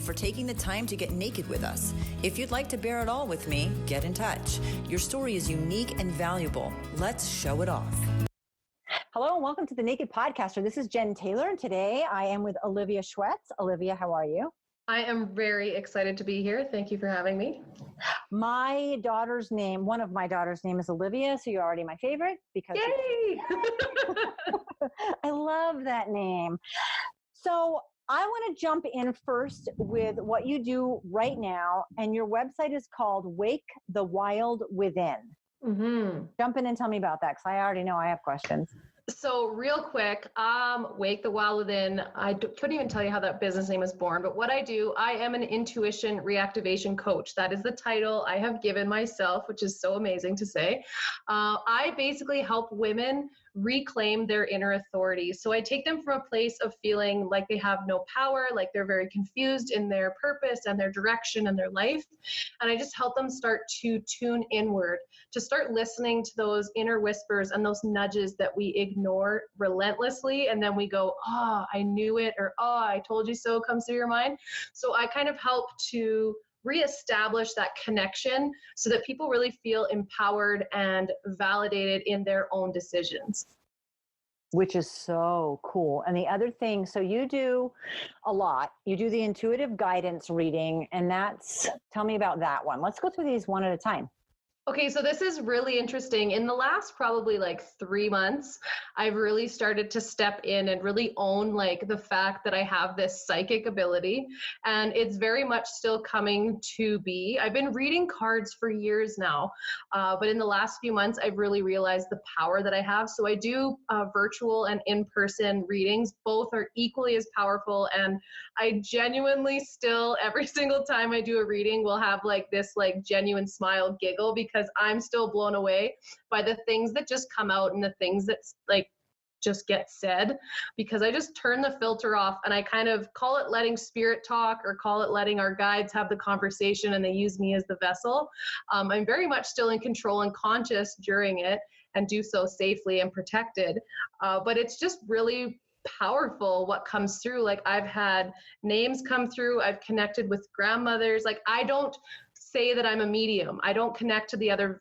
for taking the time to get naked with us. If you'd like to bear it all with me, get in touch. Your story is unique and valuable. Let's show it off. Hello and welcome to the Naked Podcaster. This is Jen Taylor, and today I am with Olivia Schwetz. Olivia, how are you? I am very excited to be here. Thank you for having me. My daughter's name, one of my daughter's name is Olivia, so you're already my favorite because Yay! I love that name. So I want to jump in first with what you do right now, and your website is called Wake the Wild Within. Mm-hmm. Jump in and tell me about that, because I already know I have questions. So real quick, Wake the Wild Within, couldn't even tell you how that business name was born, but what I do, I am an Intuition Reactivation Coach. That is the title I have given myself, which is so amazing to say. I basically help women reclaim their inner authority. So I take them from a place of feeling like they have no power, like they're very confused in their purpose and their direction and their life. And I just help them start to tune inward, to start listening to those inner whispers and those nudges that we ignore relentlessly. And then we go, oh, I knew it, or oh, I told you so comes through your mind. So I kind of help to reestablish that connection so that people really feel empowered and validated in their own decisions. Which is so cool. And the other thing, so you do a lot. You do the intuitive guidance reading, and tell me about that one. Let's go through these one at a time. Okay, so this is really interesting. In the last probably like 3 months, I've really started to step in and really own like the fact that I have this psychic ability, and it's very much still coming to be. I've been reading cards for years now, but in the last few months, I've really realized the power that I have. So I do virtual and in-person readings. Both are equally as powerful, and I genuinely still, every single time I do a reading, will have like this like genuine smile giggle, because I'm still blown away by the things that just come out and the things that like just get said, because I just turn the filter off and I kind of call it letting spirit talk, or call it letting our guides have the conversation and they use me as the vessel. I'm very much still in control and conscious during it, and do so safely and protected. But it's just really powerful what comes through. Like I've had names come through. I've connected with grandmothers. Like I don't say that I'm a medium. I don't connect to the other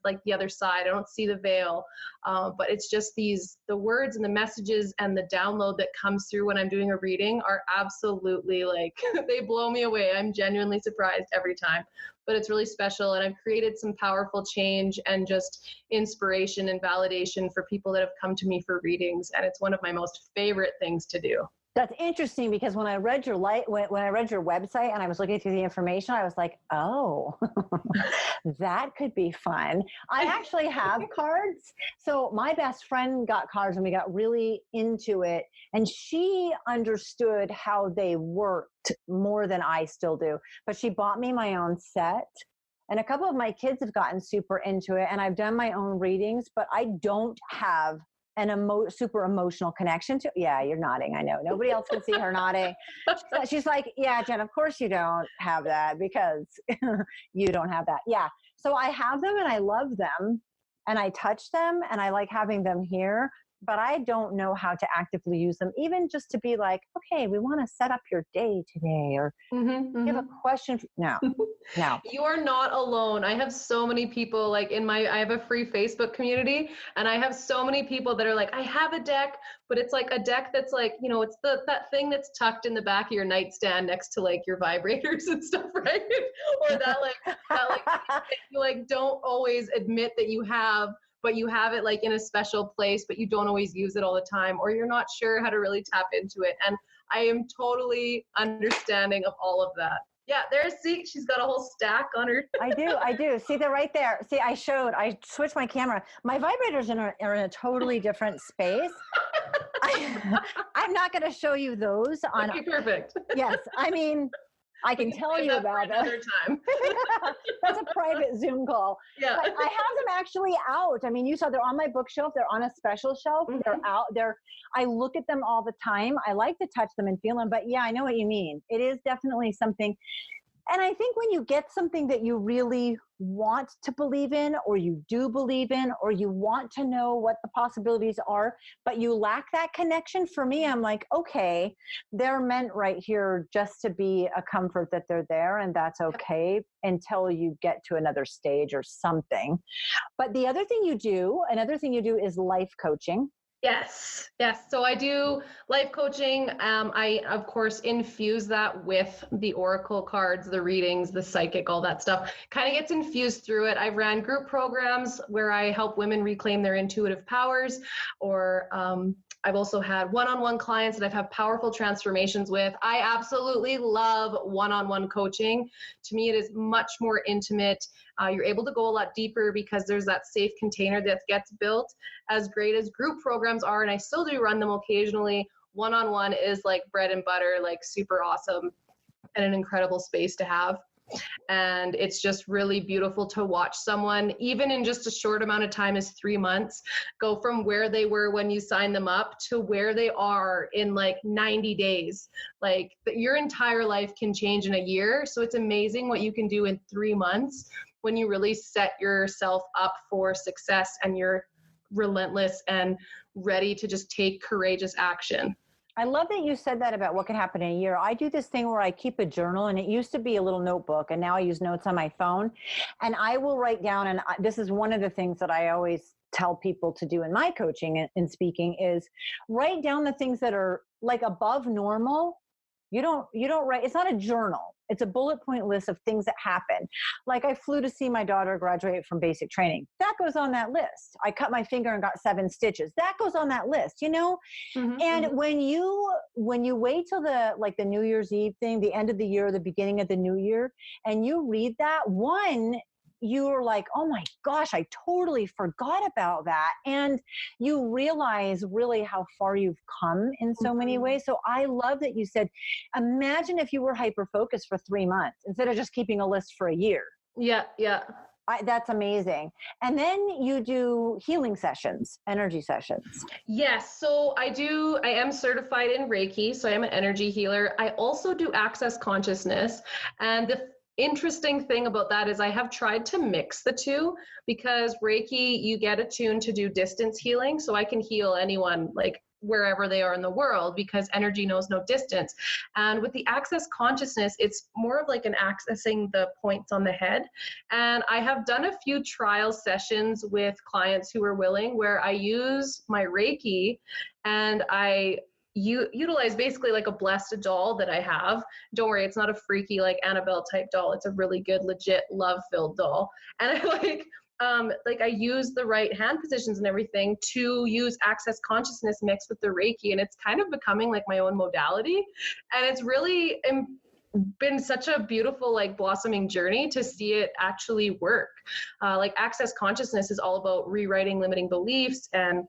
side. I don't see the veil. But it's just the words and the messages and the download that comes through when I'm doing a reading are absolutely like, they blow me away. I'm genuinely surprised every time, but it's really special. And I've created some powerful change and just inspiration and validation for people that have come to me for readings. And it's one of my most favorite things to do. That's interesting, because when I read your when I read your website and I was looking through the information, I was like, oh, that could be fun. I actually have cards. So my best friend got cards and we got really into it, and she understood how they worked more than I still do. But she bought me my own set. And a couple of my kids have gotten super into it, and I've done my own readings, but I don't have an super emotional connection to. Yeah, you're nodding. I know. Nobody else can see her nodding. She's like, yeah, Jen, of course you don't have that, because you don't have that. Yeah. So I have them and I love them and I touch them and I like having them here, but I don't know how to actively use them, even just to be like, okay, we want to set up your day today, or give a question. No. You are not alone. I have so many people like I have a free Facebook community, and I have so many people that are like, I have a deck, but it's like a deck that's like, it's that thing that's tucked in the back of your nightstand next to like your vibrators and stuff, right? Or that you like don't always admit that you have, but you have it like in a special place, but you don't always use it all the time, or you're not sure how to really tap into it. And I am totally understanding of all of that. Yeah, she's got a whole stack on her. I do. See, they're right there. See, I switched my camera. My vibrators are in a totally different space. I'm not going to show you those on. Okay, perfect. Yes. I mean, I can tell you about it another time. That's a private Zoom call. Yeah. But I have them actually out. I mean, you saw they're on my bookshelf. They're on a special shelf. Mm-hmm. They're out there. I look at them all the time. I like to touch them and feel them. But yeah, I know what you mean. It is definitely something. And I think when you get something that you really want to believe in, or you do believe in, or you want to know what the possibilities are, but you lack that connection, for me, I'm like, okay, they're meant right here just to be a comfort that they're there, and that's okay until you get to another stage or something. But another thing you do is life coaching. Yes. Yes. So I do life coaching. I, of course, infuse that with the oracle cards, the readings, the psychic, all that stuff kind of gets infused through it. I've ran group programs where I help women reclaim their intuitive powers, or I've also had one-on-one clients that I've had powerful transformations with. I absolutely love one-on-one coaching. To me, it is much more intimate. You're able to go a lot deeper because there's that safe container that gets built. As great as group programs are, and I still do run them occasionally, one-on-one is like bread and butter, like super awesome and an incredible space to have. And it's just really beautiful to watch someone, even in just a short amount of time as 3 months, go from where they were when you signed them up to where they are in like 90 days. Like your entire life can change in a year. So it's amazing what you can do in 3 months when you really set yourself up for success and you're relentless and ready to just take courageous action. I love that you said that about what can happen in a year. I do this thing where I keep a journal, and it used to be a little notebook, and now I use notes on my phone, and I will write down, and this is one of the things that I always tell people to do in my coaching and speaking, is write down the things that are like above normal. You don't write, it's not a journal. It's a bullet point list of things that happen. Like I flew to see my daughter graduate from basic training. That goes on that list. I cut my finger and got 7 stitches. That goes on that list, you know? Mm-hmm. And when you wait till the New Year's Eve thing, the end of the year, the beginning of the new year, and you read that, you're like, oh my gosh, I totally forgot about that. And you realize really how far you've come in so many ways. So I love that you said, imagine if you were hyper-focused for 3 months instead of just keeping a list for a year. Yeah, yeah. That's amazing. And then you do healing sessions, energy sessions. Yes. So I am certified in Reiki. So I am an energy healer. I also do access consciousness. And the interesting thing about that is I have tried to mix the two, because Reiki, you get attuned to do distance healing. So I can heal anyone like wherever they are in the world, because energy knows no distance. And with the access consciousness, it's more of like an accessing the points on the head. And I have done a few trial sessions with clients who are willing, where I use my Reiki and I utilize basically like a blessed doll that I have. Don't worry, it's not a freaky like Annabelle type doll. It's a really good, legit, love-filled doll. And I use the right hand positions and everything to use access consciousness mixed with the Reiki, and it's kind of becoming like my own modality. And it's really been such a beautiful like blossoming journey to see it actually work. Like access consciousness is all about rewriting limiting beliefs and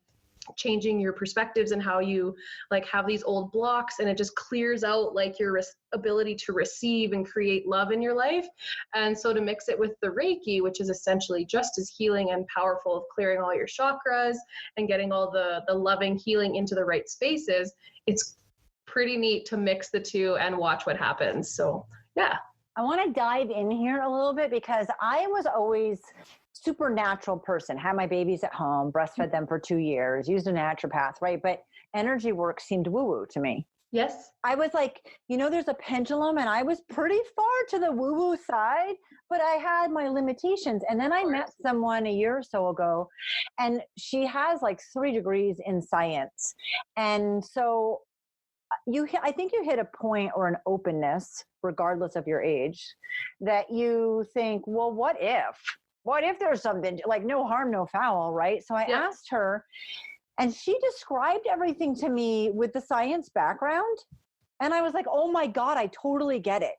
changing your perspectives and how you like have these old blocks, and it just clears out like your ability to receive and create love in your life. And so to mix it with the Reiki, which is essentially just as healing and powerful, of clearing all your chakras and getting all the loving healing into the right spaces, it's pretty neat to mix the two and watch what happens. So yeah. I want to dive in here a little bit, because I was always supernatural person, had my babies at home, breastfed them for 2 years, used a naturopath, right? But energy work seemed woo-woo to me. Yes. I was like, there's a pendulum, and I was pretty far to the woo-woo side, but I had my limitations. And then I met someone a year or so ago, and she has like 3 degrees in science. And so I think you hit a point or an openness, regardless of your age, that you think, well, what if there's something like no harm, no foul, right? So I asked her, and she described everything to me with the science background. And I was like, oh my God, I totally get it.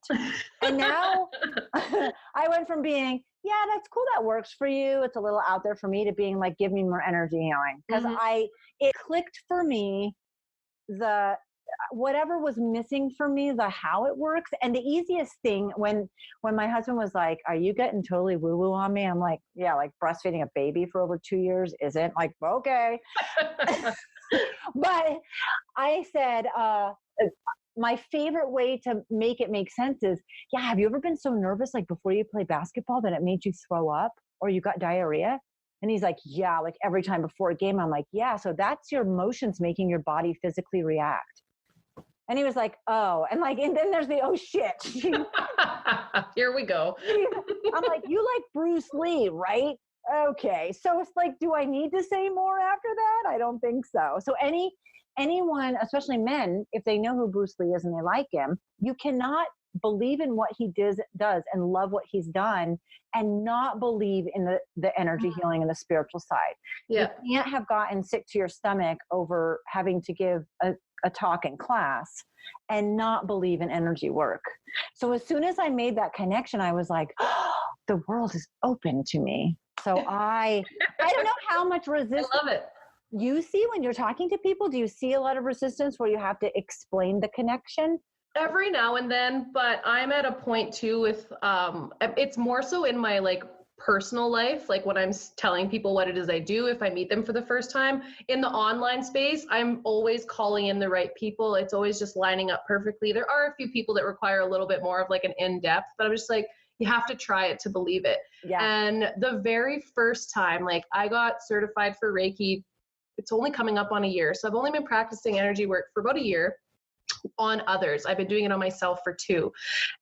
And now I went from being, yeah, that's cool, that works for you, it's a little out there for me, to being like, give me more energy healing. Because it clicked for me, whatever was missing for me, the how it works. And the easiest thing, when my husband was like, are you getting totally woo-woo on me? I'm like, yeah, like breastfeeding a baby for over 2 years isn't. Like, okay. But I said, my favorite way to make it make sense is, yeah, have you ever been so nervous, like before you play basketball, that it made you throw up or you got diarrhea? And he's like, yeah, like every time before a game. I'm like, yeah, so that's your emotions making your body physically react. And he was like, oh, and then there's the, oh shit. Here we go. I'm like, you like Bruce Lee, right? Okay. So it's like, do I need to say more after that? I don't think so. So anyone, especially men, if they know who Bruce Lee is and they like him, you cannot believe in what he does and love what he's done and not believe in the energy healing and the spiritual side. Yeah. You can't have gotten sick to your stomach over having to give a talk in class and not believe in energy work. So as soon as I made that connection, I was like, oh, the world is open to me. So I don't know how much resistance. I love it. You see when you're talking to people, do you see a lot of resistance where you have to explain the connection? Every now and then, but I'm at a point too with, it's more so in my like personal life, like when I'm telling people what it is I do, if I meet them for the first time. In the online space, I'm always calling in the right people. It's always just lining up perfectly. There are a few people that require a little bit more of like an in-depth, but I'm just like, you have to try it to believe it. Yeah. And the very first time, like I got certified for Reiki, it's only coming up on a year. So I've only been practicing energy work for about a year on others. I've been doing it on myself for 2.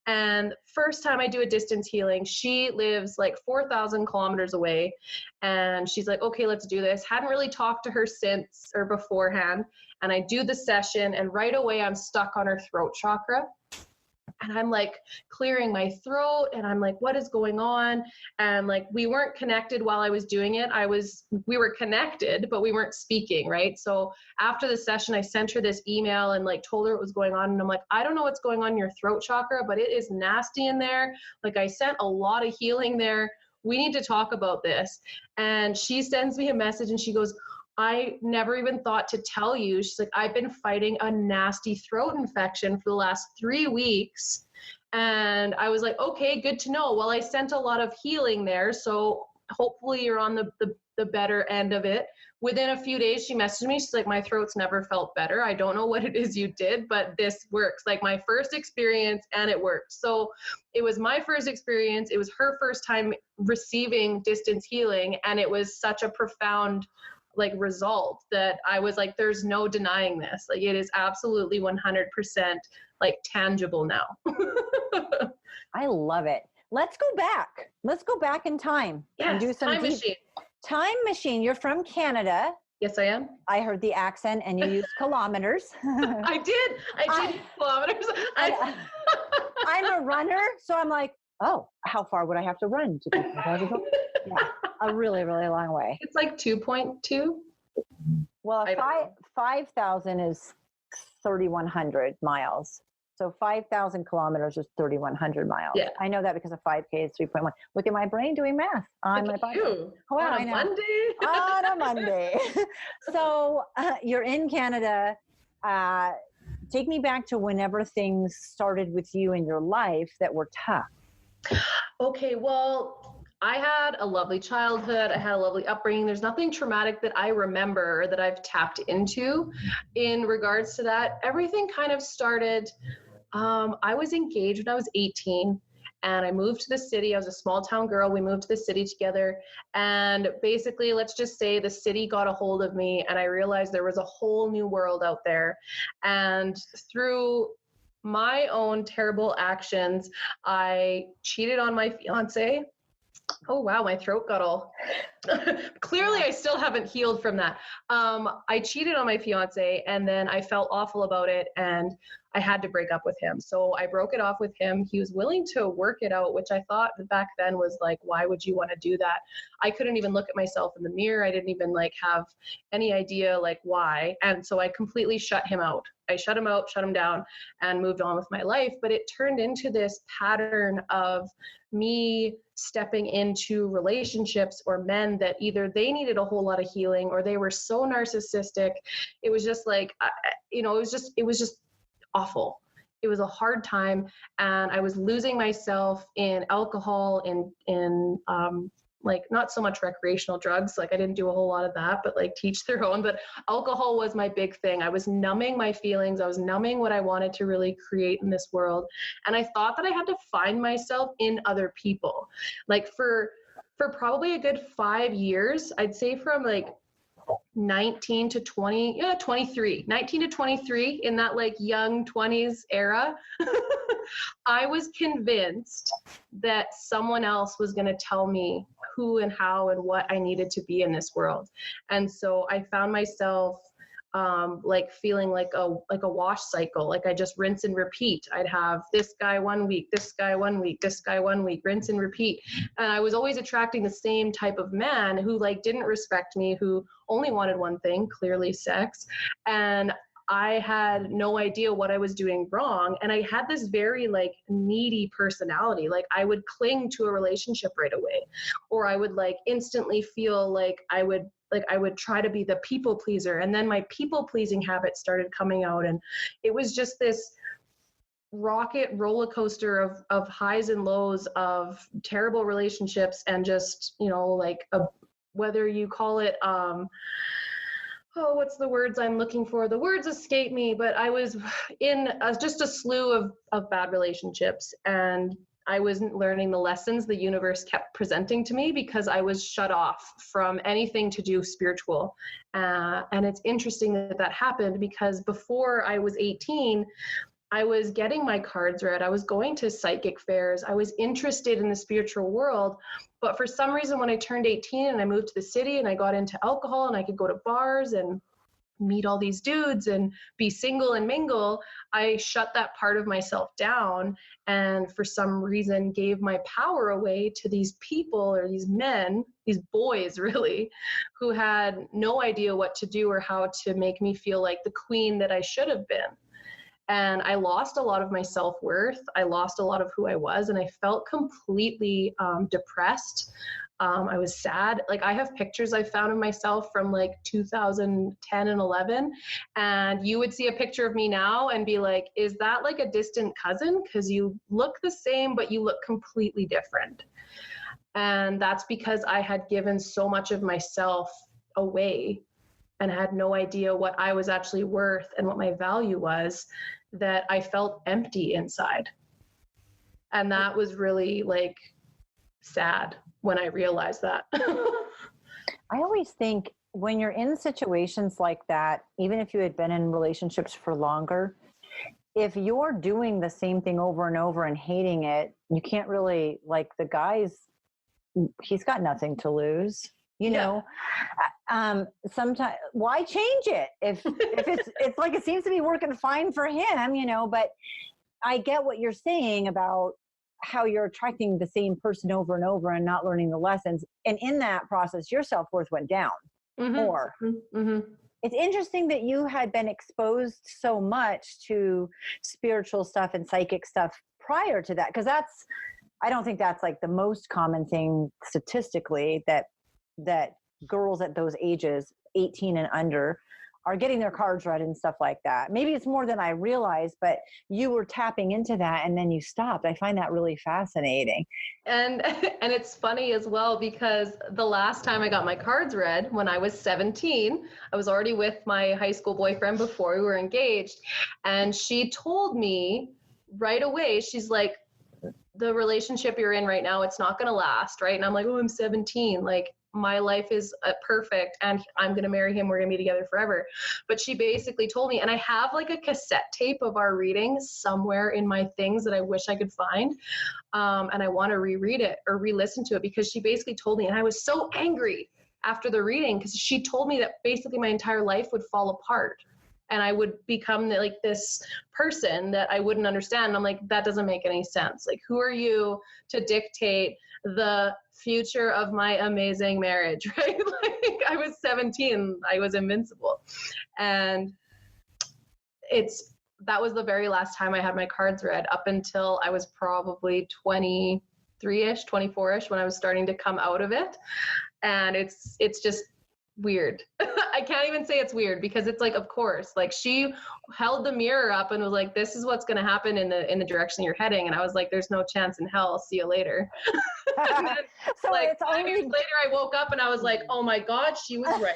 And first time I do a distance healing, she lives like 4,000 kilometers away. And she's like, okay, let's do this. Hadn't really talked to her since or beforehand. And I do the session and right away I'm stuck on her throat chakra. And I'm like clearing my throat and I'm like, what is going on? And like, we weren't connected while I was doing it. We were connected, but we weren't speaking. Right. So after the session, I sent her this email and like told her what was going on. And I'm like, I don't know what's going on in your throat chakra, but it is nasty in there. Like I sent a lot of healing there. We need to talk about this. And she sends me a message and she goes, I never even thought to tell you. She's like, I've been fighting a nasty throat infection for the last 3 weeks. And I was like, okay, good to know. Well, I sent a lot of healing there. So hopefully you're on the better end of it. Within a few days, she messaged me. She's like, my throat's never felt better. I don't know what it is you did, but this works. Like my first experience and it worked. So it was my first experience. It was her first time receiving distance healing. And it was such a profound like result that I was like, there's no denying this. Like it is absolutely 100% like tangible now. I love it. Let's go back. Let's go back in time and do some time machine. Time machine. You're from Canada. Yes, I am. I heard the accent and you used kilometers. I did kilometers. I'm a runner. So I'm like, oh, how far would I have to run to get to Yeah, a really, really long way. It's like 2.2. Well, 5,000 is 3,100 miles. So 5,000 kilometers is 3,100 miles. Yeah. I know that because a 5K is 3.1. Look at my brain doing math on my body. You. Wow, on a Monday? On a Monday. So you're in Canada. Take me back to whenever things started with you in your life that were tough. Okay, well, I had a lovely childhood. I had a lovely upbringing. There's nothing traumatic that I remember that I've tapped into in regards to that. Everything kind of started, I was engaged when I was 18 and I moved to the city. I was a small town girl. We moved to the city together. And basically, let's just say the city got a hold of me and I realized there was a whole new world out there. And through my own terrible actions, I cheated on my fiance. Oh, wow. My throat got all, clearly I still haven't healed from that. I cheated on my fiance and then I felt awful about it and I had to break up with him. So I broke it off with him. He was willing to work it out, which I thought back then was like, why would you want to do that? I couldn't even look at myself in the mirror. I didn't even like have any idea like why. And so I completely shut him out. I shut him out, shut him down and moved on with my life. But it turned into this pattern of me stepping into relationships or men that either they needed a whole lot of healing or they were so narcissistic. It was just like, it was just awful. It was a hard time and I was losing myself in alcohol, in like not so much recreational drugs. Like I didn't do a whole lot of that, but like teach their own. But alcohol was my big thing. I was numbing my feelings. I was numbing what I wanted to really create in this world. And I thought that I had to find myself in other people. Like for probably a good 5 years, I'd say from like 19 to 23, in that like young 20s era, I was convinced that someone else was going to tell me who and how and what I needed to be in this world. And so I found myself like feeling like a wash cycle. Like I just rinse and repeat. I'd have this guy 1 week, this guy 1 week, this guy 1 week, rinse and repeat. And I was always attracting the same type of man who like didn't respect me, who only wanted one thing, clearly sex. And I had no idea what I was doing wrong. And I had this very like needy personality. Like I would cling to a relationship right away, or I would like instantly feel like I would try to be the people pleaser. And then my people pleasing habit started coming out. And it was just this rocket roller coaster of highs and lows, of terrible relationships, and just, you know, like whether you call it, what's the words I'm looking for? The words escape me, but I was in just a slew of bad relationships, and I wasn't learning the lessons the universe kept presenting to me because I was shut off from anything to do spiritual. And it's interesting that happened because before I was 18, I was getting my cards read. I was going to psychic fairs. I was interested in the spiritual world. But for some reason, when I turned 18 and I moved to the city and I got into alcohol and I could go to bars and meet all these dudes and be single and mingle, I shut that part of myself down, and for some reason gave my power away to these people, or these men, these boys really, who had no idea what to do or how to make me feel like the queen that I should have been. And I lost a lot of my self-worth. I lost a lot of who I was, and I felt completely depressed. I was sad. Like I have pictures I found of myself from like 2010 and 11. And you would see a picture of me now and be like, is that like a distant cousin? Because you look the same, but you look completely different. And that's because I had given so much of myself away and had no idea what I was actually worth and what my value was, that I felt empty inside. And that was really like sad when I realized that. I always think when you're in situations like that, even if you had been in relationships for longer, if you're doing the same thing over and over and hating it, you can't really, like the guy's, he's got nothing to lose. You know, sometimes why change it if it's like it seems to be working fine for him, you know. But I get what you're saying about how you're attracting the same person over and over and not learning the lessons. And in that process, your self-worth went down more. Mm-hmm. It's interesting that you had been exposed so much to spiritual stuff and psychic stuff prior to that, because I don't think that's like the most common thing statistically, that girls at those ages, 18 and under, are getting their cards read and stuff like that. Maybe it's more than I realized, but you were tapping into that and then you stopped. I find that really fascinating. And it's funny as well, because the last time I got my cards read, when I was 17, I was already with my high school boyfriend before we were engaged. And she told me right away, she's like, the relationship you're in right now, it's not going to last, right? And I'm like, oh, I'm 17. Like, my life is perfect and I'm going to marry him. We're going to be together forever. But she basically told me, and I have like a cassette tape of our reading somewhere in my things that I wish I could find. And I want to reread it or re-listen to it, because she basically told me, and I was so angry after the reading, because she told me that basically my entire life would fall apart and I would become like this person that I wouldn't understand. And I'm like, that doesn't make any sense. Like, who are you to dictate the future of my amazing marriage, right? Like, I was 17, I was invincible. And that was the very last time I had my cards read, up until I was probably 23-ish, 24-ish, when I was starting to come out of it. And it's just weird. I can't even say it's weird because it's like, of course, like she held the mirror up and was like, this is what's going to happen in the direction you're heading. And I was like, there's no chance in hell. I'll see you later. And then, So like it's 5 years only later, I woke up and I was like, oh my God, she was right.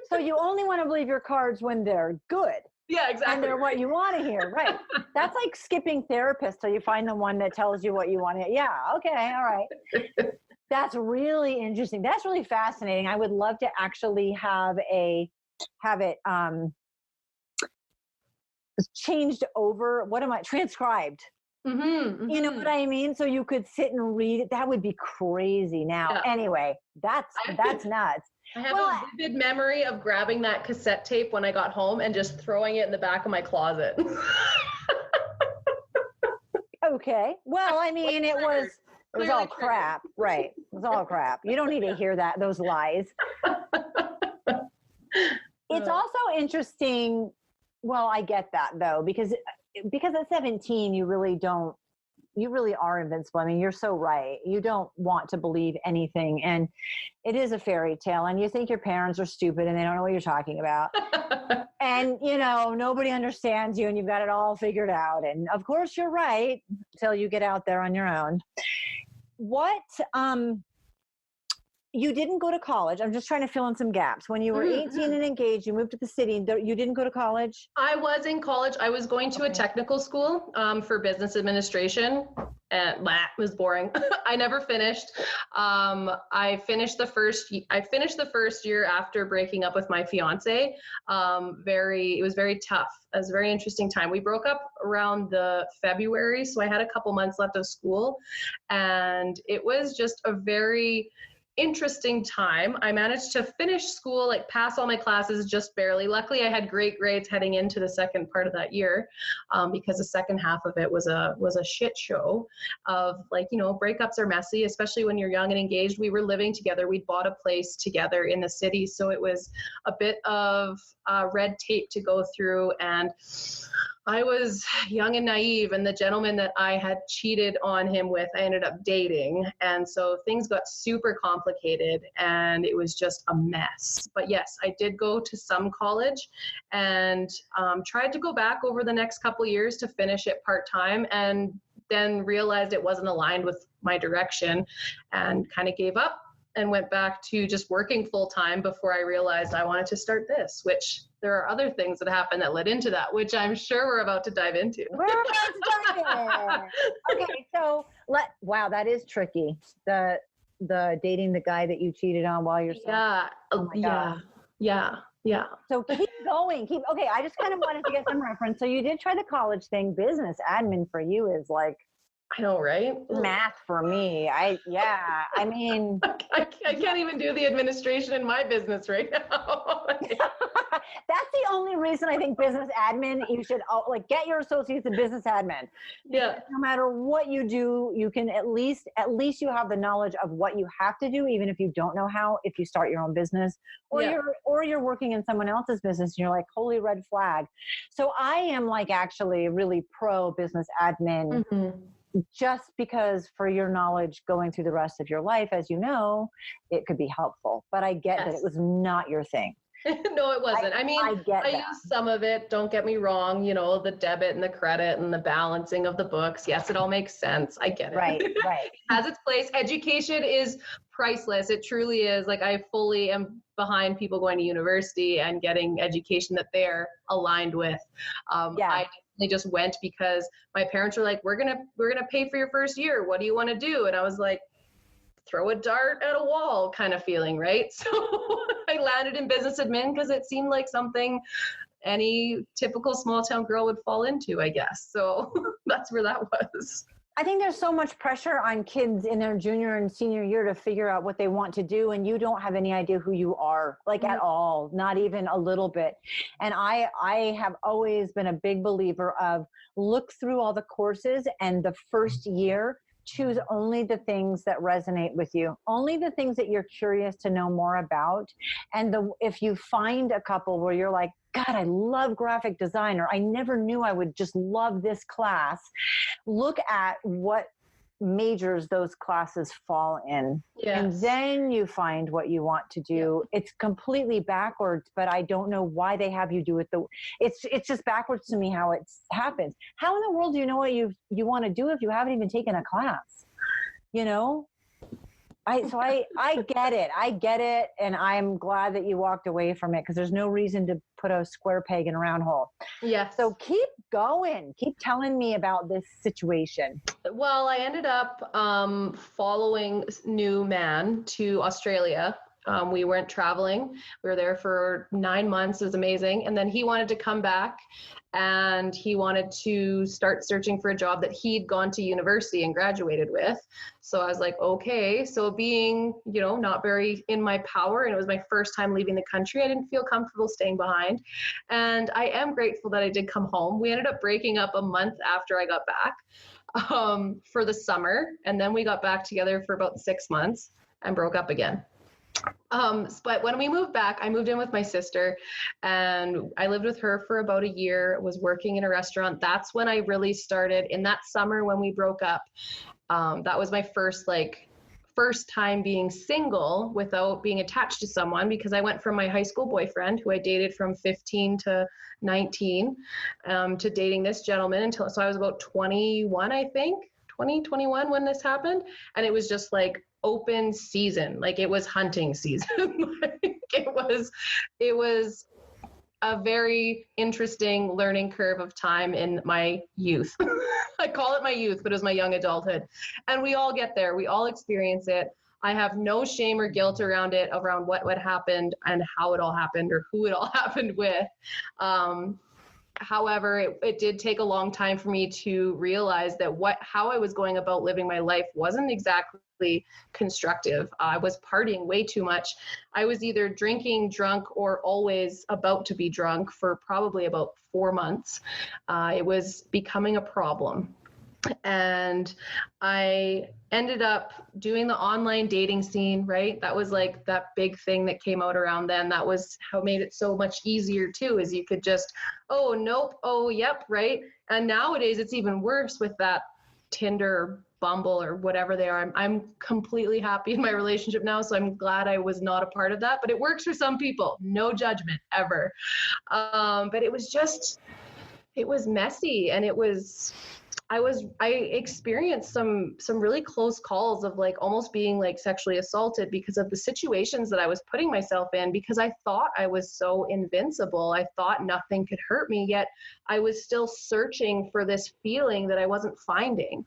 so you only want to believe your cards when they're good. Yeah, exactly. And they're what you want to hear. Right. That's like skipping therapist till you find the one that tells you what you want to hear. Yeah. Okay. All right. That's really interesting. That's really fascinating. I would love to actually have it changed over. Transcribed. Mm-hmm. You know what I mean? So you could sit and read it. That would be crazy. Now, anyway, that's nuts. I have a vivid memory of grabbing that cassette tape when I got home and just throwing it in the back of my closet. Okay. Well, I mean, it was all crap. Right. It was all crap. You don't need to hear those lies. It's also interesting. Well, I get that though, because at 17, you really are invincible. I mean, you're so right. You don't want to believe anything. And it is a fairy tale. And you think your parents are stupid and they don't know what you're talking about. And, nobody understands you and you've got it all figured out. And of course you're right until you get out there on your own. You didn't go to college. I'm just trying to fill in some gaps. When you were 18 and engaged, you moved to the city. You didn't go to college? I was in college. I was going to a technical school for business administration, and that was boring. I never finished. I finished the first year after breaking up with my fiance. It was very tough. It was a very interesting time. We broke up around the February, so I had a couple months left of school, and it was just a very interesting time. I managed to finish school, like pass all my classes just barely. Luckily, I had great grades heading into the second part of that year, because the second half of it was a shit show of breakups are messy, especially when you're young and engaged. We were living together. We'd bought a place together in the city. So it was a bit of red tape to go through. And I was young and naive, and the gentleman that I had cheated on him with, I ended up dating. And so things got super complicated and it was just a mess. But yes, I did go to some college and tried to go back over the next couple years to finish it part-time, and then realized it wasn't aligned with my direction and kind of gave up and went back to just working full-time before I realized I wanted to start this, which there are other things that happened that led into that, which I'm sure we're about to dive into. We're about to dive in. Okay, so wow, that is tricky. The dating the guy that you cheated on while you're Yeah. So keep going. Okay, I just kind of wanted to get some reference. So you did try the college thing. Business admin for you is like, I know, right? Math for me. I mean, I can't even do the administration in my business right now. That's the only reason I think business admin, you should get your associates in business admin. Yeah. Because no matter what you do, you can at least you have the knowledge of what you have to do, even if you don't know how, if you start your own business or you're working in someone else's business and you're like, holy red flag. So I am actually really pro business admin. Mm-hmm. Just because for your knowledge going through the rest of your life, as you know, it could be helpful. But I get that it was not your thing. No, it wasn't. I use some of it. Don't get me wrong. The debit and the credit and the balancing of the books. Yes, it all makes sense. I get it. Right. It has its place. Education is priceless. It truly is. I fully am behind people going to university and getting education that they're aligned with. I just went because my parents were like, we're gonna pay for your first year. What do you want to do? And I was like, throw a dart at a wall kind of feeling, right? So I landed in business admin because it seemed like something any typical small town girl would fall into, I guess. So that's where that was. I think there's so much pressure on kids in their junior and senior year to figure out what they want to do. And you don't have any idea who you are, at all, not even a little bit. And I have always been a big believer of look through all the courses and the first year, choose only the things that resonate with you, only the things that you're curious to know more about. And if you find a couple where you're like, God, I love graphic design, or I never knew I would just love this class. Look at what majors those classes fall in. Yes. And then you find what you want to do. Yeah. It's completely backwards, but I don't know why they have you do it. It's just backwards to me how it happens. How in the world do you know what you want to do if you haven't even taken a class? You know? I get it. I get it. And I'm glad that you walked away from it, because there's no reason to put a square peg in a round hole. Yes. So keep going. Keep telling me about this situation. Well, I ended up following new man to Australia. We weren't traveling. We were there for 9 months. It was amazing. And then he wanted to come back, and he wanted to start searching for a job that he'd gone to university and graduated with. So I was like, okay. So being, not very in my power, and it was my first time leaving the country, I didn't feel comfortable staying behind. And I am grateful that I did come home. We ended up breaking up a month after I got back for the summer. And then we got back together for about 6 months and broke up again. But when we moved back, I moved in with my sister, and I lived with her for about a year, was working in a restaurant. That's when I really started, in that summer when we broke up. That was my first time being single without being attached to someone, because I went from my high school boyfriend, who I dated from 15 to 19, to dating this gentleman so I was about 21, I think, 21 when this happened. And it was just like open season, like it was hunting season. it was a very interesting learning curve of time in my youth. I call it my youth, but it was my young adulthood. And we all get there. We all experience it. I have no shame or guilt around it, around what happened and how it all happened, or who it all happened with. However, it did take a long time for me to realize that how I was going about living my life wasn't exactly constructive. I was partying way too much. I was either drinking, drunk, or always about to be drunk for probably about 4 months. It was becoming a problem. And I ended up doing the online dating scene, right? That was like that big thing that came out around then. That was how it made it so much easier too, is you could just, oh, nope, oh, yep, right? And nowadays it's even worse with that Tinder, Bumble, or whatever they are. I'm completely happy in my relationship now, so I'm glad I was not a part of that, but it works for some people. No judgment ever. But it was messy, and I experienced some really close calls of like almost being like sexually assaulted because of the situations that I was putting myself in, because I thought I was so invincible. I thought nothing could hurt me, yet I was still searching for this feeling that I wasn't finding.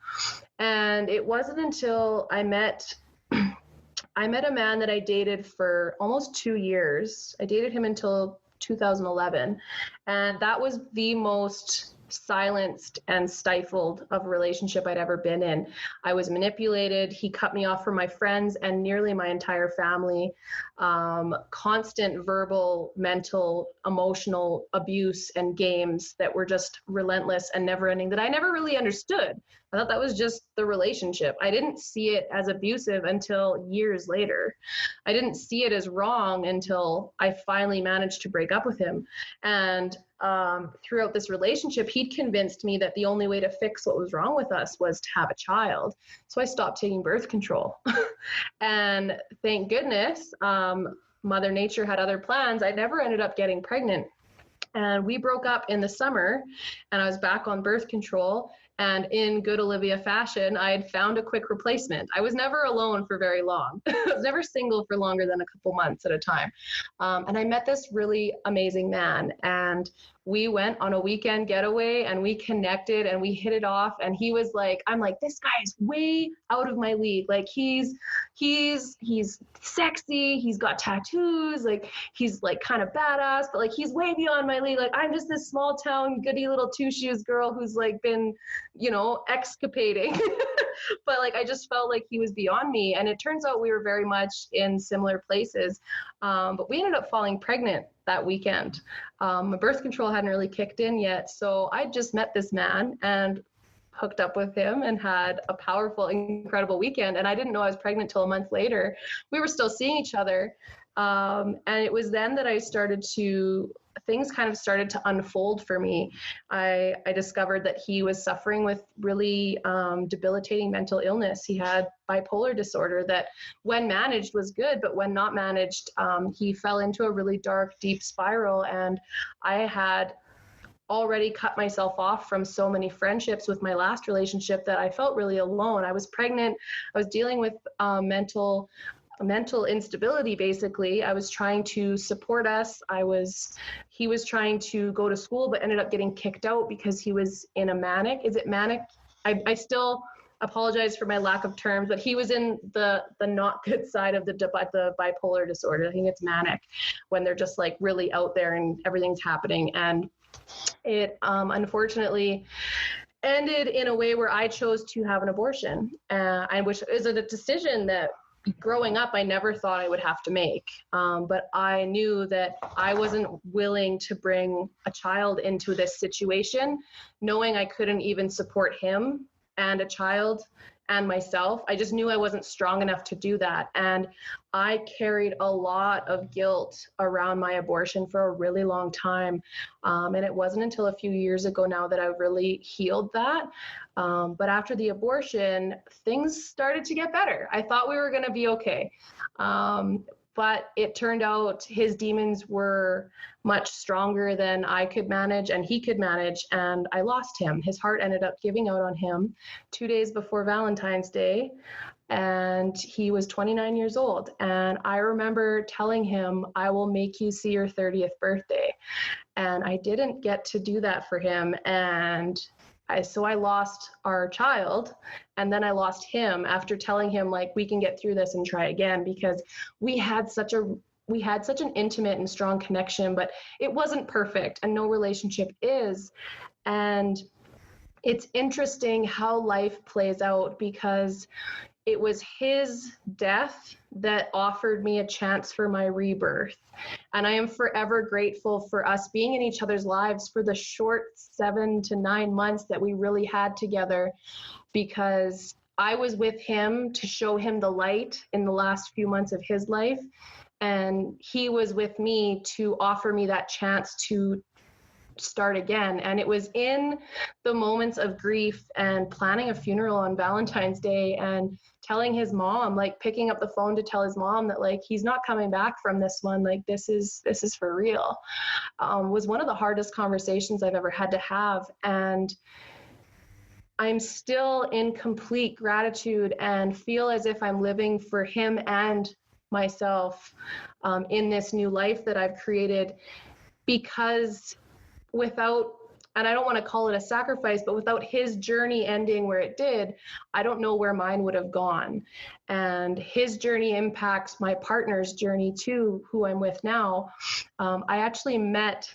And it wasn't until I met a man that I dated for almost 2 years. I dated him until 2011. And that was the most silenced and stifled of a relationship I'd ever been in. I was manipulated. He cut me off from my friends and nearly my entire family. Constant verbal, mental, emotional abuse and games that were just relentless and never ending, that I never really understood. I thought that was just the relationship. I didn't see it as abusive until years later. I didn't see it as wrong until I finally managed to break up with him. And throughout this relationship, he'd convinced me that the only way to fix what was wrong with us was to have a child. So I stopped taking birth control. And thank goodness, Mother Nature had other plans. I never ended up getting pregnant. And we broke up in the summer, and I was back on birth control. And in good Olivia fashion, I had found a quick replacement. I was never alone for very long. I was never single for longer than a couple months at a time. And I met this really amazing man, and we went on a weekend getaway, and we connected and we hit it off. And he was like, I'm like, this guy is way out of my league. Like he's sexy. He's got tattoos. Like he's like kind of badass, but like he's way beyond my league. Like I'm just this small town, goody little two shoes girl who's like been, escapating. But like, I just felt like he was beyond me. And it turns out we were very much in similar places. But we ended up falling pregnant that weekend. My birth control hadn't really kicked in yet. So I just met this man and hooked up with him and had a powerful, incredible weekend. And I didn't know I was pregnant till a month later. We were still seeing each other. And it was then that I started to things kind of started to unfold for me. I discovered that he was suffering with really debilitating mental illness. He had bipolar disorder that when managed was good, but when not managed, he fell into a really dark, deep spiral. And I had already cut myself off from so many friendships with my last relationship that I felt really alone. I was pregnant. I was dealing with mental instability. Basically, I was trying to support us. He was trying to go to school, but ended up getting kicked out because he was in a manic. Is it manic? I still apologize for my lack of terms, but he was in the not good side of the bipolar disorder. I think it's manic when they're just like really out there and everything's happening. And it unfortunately ended in a way where I chose to have an abortion, which is a decision that growing up I never thought I would have to make. But I knew that I wasn't willing to bring a child into this situation, knowing I couldn't even support him and a child and myself. I just knew I wasn't strong enough to do that. And I carried a lot of guilt around my abortion for a really long time. And it wasn't until a few years ago now that I really healed that. But after the abortion, things started to get better. I thought we were going to be okay. But it turned out his demons were much stronger than I could manage and he could manage, and I lost him. His heart ended up giving out on him 2 days before Valentine's Day, and he was 29 years old. And I remember telling him, I will make you see your 30th birthday. And I didn't get to do that for him. And so I lost our child, and then I lost him after telling him, like, we can get through this and try again, because we had such an intimate and strong connection, but it wasn't perfect, and no relationship is. And it's interesting how life plays out, because it was his death that offered me a chance for my rebirth. And I am forever grateful for us being in each other's lives for the short 7 to 9 months that we really had together, because I was with him to show him the light in the last few months of his life. And he was with me to offer me that chance to start again. And it was in the moments of grief and planning a funeral on Valentine's Day and telling his mom, like picking up the phone to tell his mom that, like, he's not coming back from this one. Like, this is for real, was one of the hardest conversations I've ever had to have. And I'm still in complete gratitude and feel as if I'm living for him and myself in this new life that I've created, because without, and I don't want to call it a sacrifice, but without his journey ending where it did, I don't know where mine would have gone. And his journey impacts my partner's journey too, who I'm with now. I actually met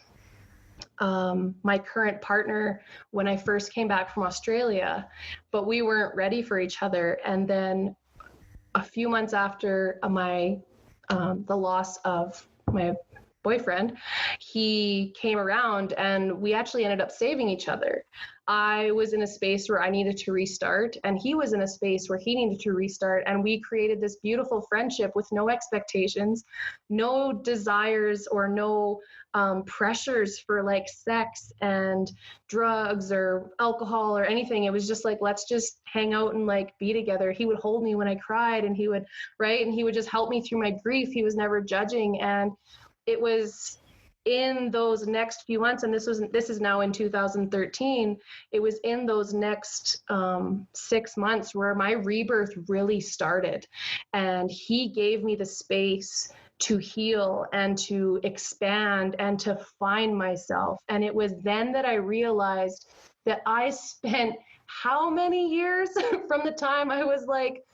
my current partner when I first came back from Australia, but we weren't ready for each other. And then a few months after the loss of my boyfriend, he came around and we actually ended up saving each other. I was in a space where I needed to restart, and he was in a space where he needed to restart. And we created this beautiful friendship with no expectations, no desires, or no pressures for like sex and drugs or alcohol or anything. It was just like, let's just hang out and like be together. He would hold me when I cried, and he would just help me through my grief. He was never judging. And it was in those next few months, and this is now in 2013, it was in those next 6 months where my rebirth really started. And he gave me the space to heal and to expand and to find myself. And it was then that I realized that I spent how many years from the time I was like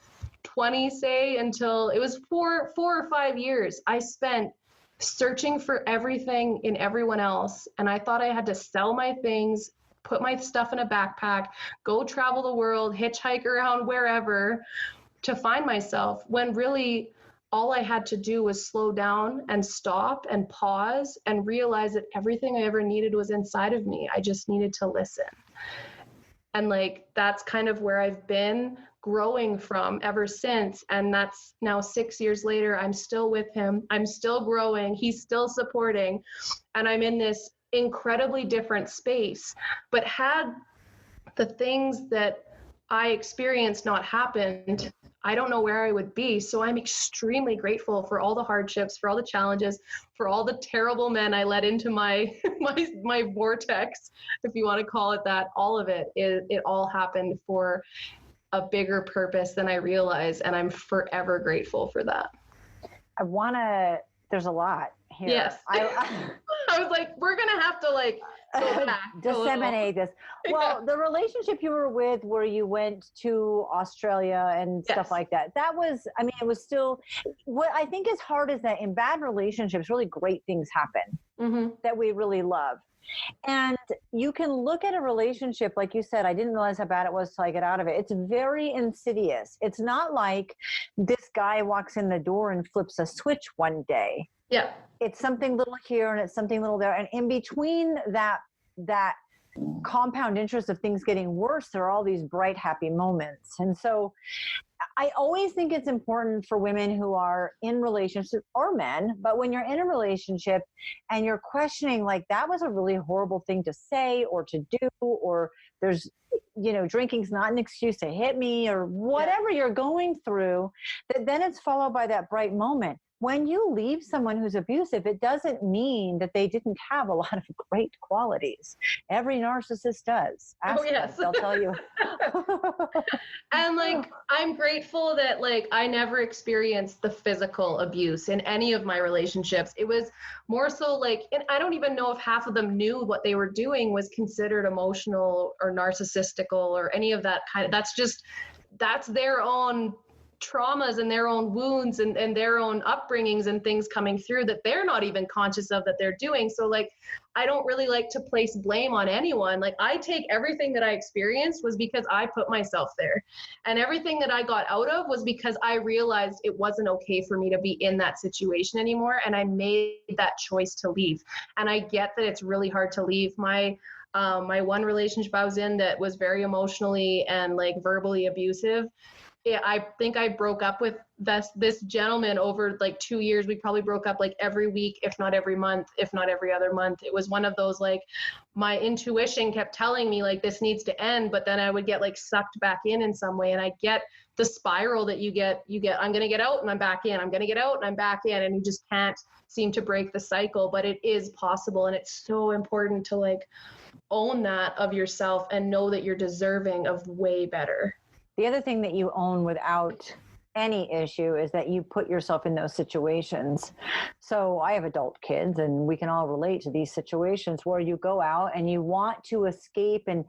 20, say, until it was 4 or 5 years, I spent searching for everything in everyone else. And I thought I had to sell my things, put my stuff in a backpack, go travel the world, hitchhike around wherever to find myself, when really all I had to do was slow down and stop and pause and realize that everything I ever needed was inside of me. I just needed to listen. And like, that's kind of where I've been growing from ever since. And that's now 6 years later. I'm still with him. I'm still growing. He's still supporting. And I'm in this incredibly different space. But had the things that I experienced not happened, I don't know where I would be. So I'm extremely grateful for all the hardships, for all the challenges, for all the terrible men I let into my my vortex, if you want to call it that. All of it, it all happened for a bigger purpose than I realized. And I'm forever grateful for that. There's a lot here. Yes. I was like, we're going to have to like go back. Disseminate this. Well, the relationship you were with where you went to Australia and stuff like that, it was still, what I think is hard is that in bad relationships, really great things happen that we really love. And you can look at a relationship, like you said, I didn't realize how bad it was till I get out of it. It's very insidious. It's not like this guy walks in the door and flips a switch one day. Yeah. It's something little here and it's something little there. And in between that compound interest of things getting worse, there are all these bright, happy moments. And so I always think it's important for women who are in relationships, or men, but when you're in a relationship and you're questioning, like, that was a really horrible thing to say or to do, or there's, drinking's not an excuse to hit me, or whatever you're going through, that then it's followed by that bright moment. When you leave someone who's abusive, it doesn't mean that they didn't have a lot of great qualities. Every narcissist does. Ask them, they'll tell you. And like, I'm grateful that like I never experienced the physical abuse in any of my relationships. It was more so like, and I don't even know if half of them knew what they were doing was considered emotional or narcissistical or any of that kind of, that's their own traumas and their own wounds and their own upbringings and things coming through that they're not even conscious of that they're doing. So like, I don't really like to place blame on anyone. Like, I take everything that I experienced was because I put myself there, and everything that I got out of was because I realized it wasn't okay for me to be in that situation anymore. And I made that choice to leave. And I get that it's really hard to leave. My one relationship I was in that was very emotionally and like verbally abusive, I think I broke up with this gentleman over like 2 years. We probably broke up like every week, if not every month, if not every other month. It was one of those, like, my intuition kept telling me like this needs to end, but then I would get like sucked back in some way. And I get the spiral that you get, I'm going to get out and I'm back in. I'm going to get out and I'm back in. And you just can't seem to break the cycle, but it is possible. And it's so important to like own that of yourself and know that you're deserving of way better. The other thing that you own without any issue is that you put yourself in those situations. So I have adult kids, and we can all relate to these situations where you go out and you want to escape and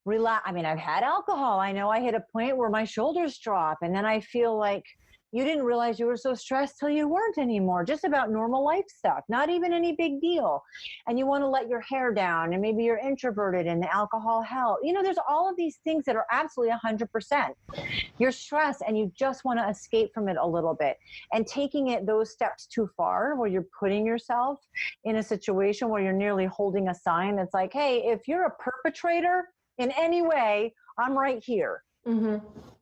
relax. I mean, I've had alcohol. I know I hit a point where my shoulders drop, and then I feel like you didn't realize you were so stressed till you weren't anymore, just about normal life stuff, not even any big deal. And you want to let your hair down, and maybe you're introverted and the alcohol helps. There's all of these things that are absolutely 100%. You're stressed and you just want to escape from it a little bit. And taking those steps too far, where you're putting yourself in a situation where you're nearly holding a sign that's like, hey, if you're a perpetrator in any way, I'm right here. Mm-hmm.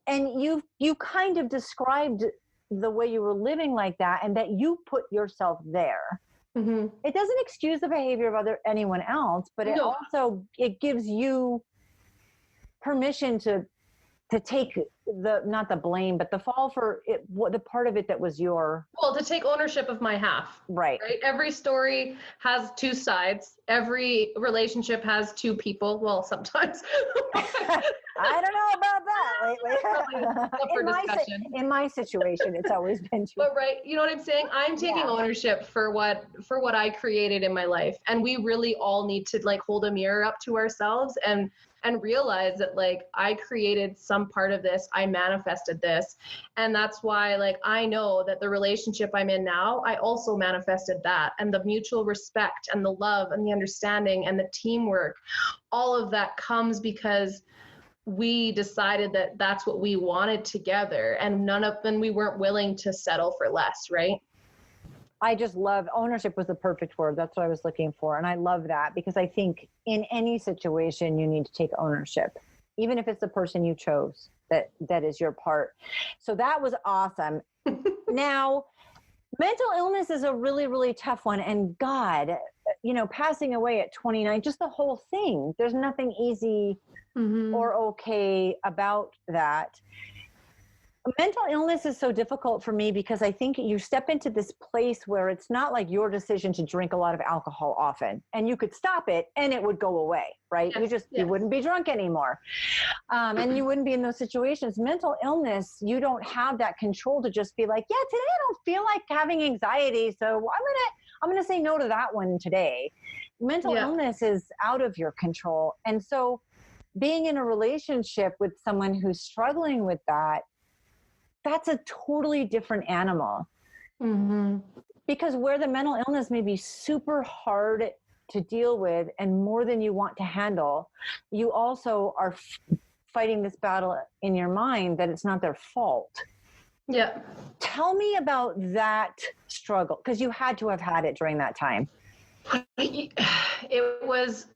And you kind of described the way you were living like that, and that you put yourself there. Mm-hmm. It doesn't excuse the behavior of anyone else, but it gives you permission to take not the blame, but the fall for it, the part of it that was to take ownership of my half. Right. Every story has two sides. Every relationship has two people. Well, sometimes. I don't know about that lately. In my situation, it's always been two. But right, you know what I'm saying? I'm taking ownership for what I created in my life. And we really all need to like hold a mirror up to ourselves and realize that like I created some part of this, I manifested this. And that's why like I know that the relationship I'm in now, I also manifested that, and the mutual respect and the love and the understanding and the teamwork, all of that comes because we decided that that's what we wanted together, and we weren't willing to settle for less, right? I just love ownership was the perfect word. That's what I was looking for. And I love that because I think in any situation, you need to take ownership. even if it's the person you chose that is your part. So that was awesome. Now, mental illness is a really, really tough one. And God, passing away at 29, just the whole thing, there's nothing easy or okay about that. Mental illness is so difficult for me because I think you step into this place where it's not like your decision to drink a lot of alcohol often, and you could stop it and it would go away, right? Yes, You wouldn't be drunk anymore. And you wouldn't be in those situations. Mental illness, you don't have that control to just be like, yeah, today I don't feel like having anxiety, so I'm going to say no to that one today. Mental illness is out of your control. And so being in a relationship with someone who's struggling with that, that's a totally different animal. Because where the mental illness may be super hard to deal with and more than you want to handle, you also are fighting this battle in your mind that it's not their fault. Yeah. Tell me about that struggle, because you had to have had it during that time. It was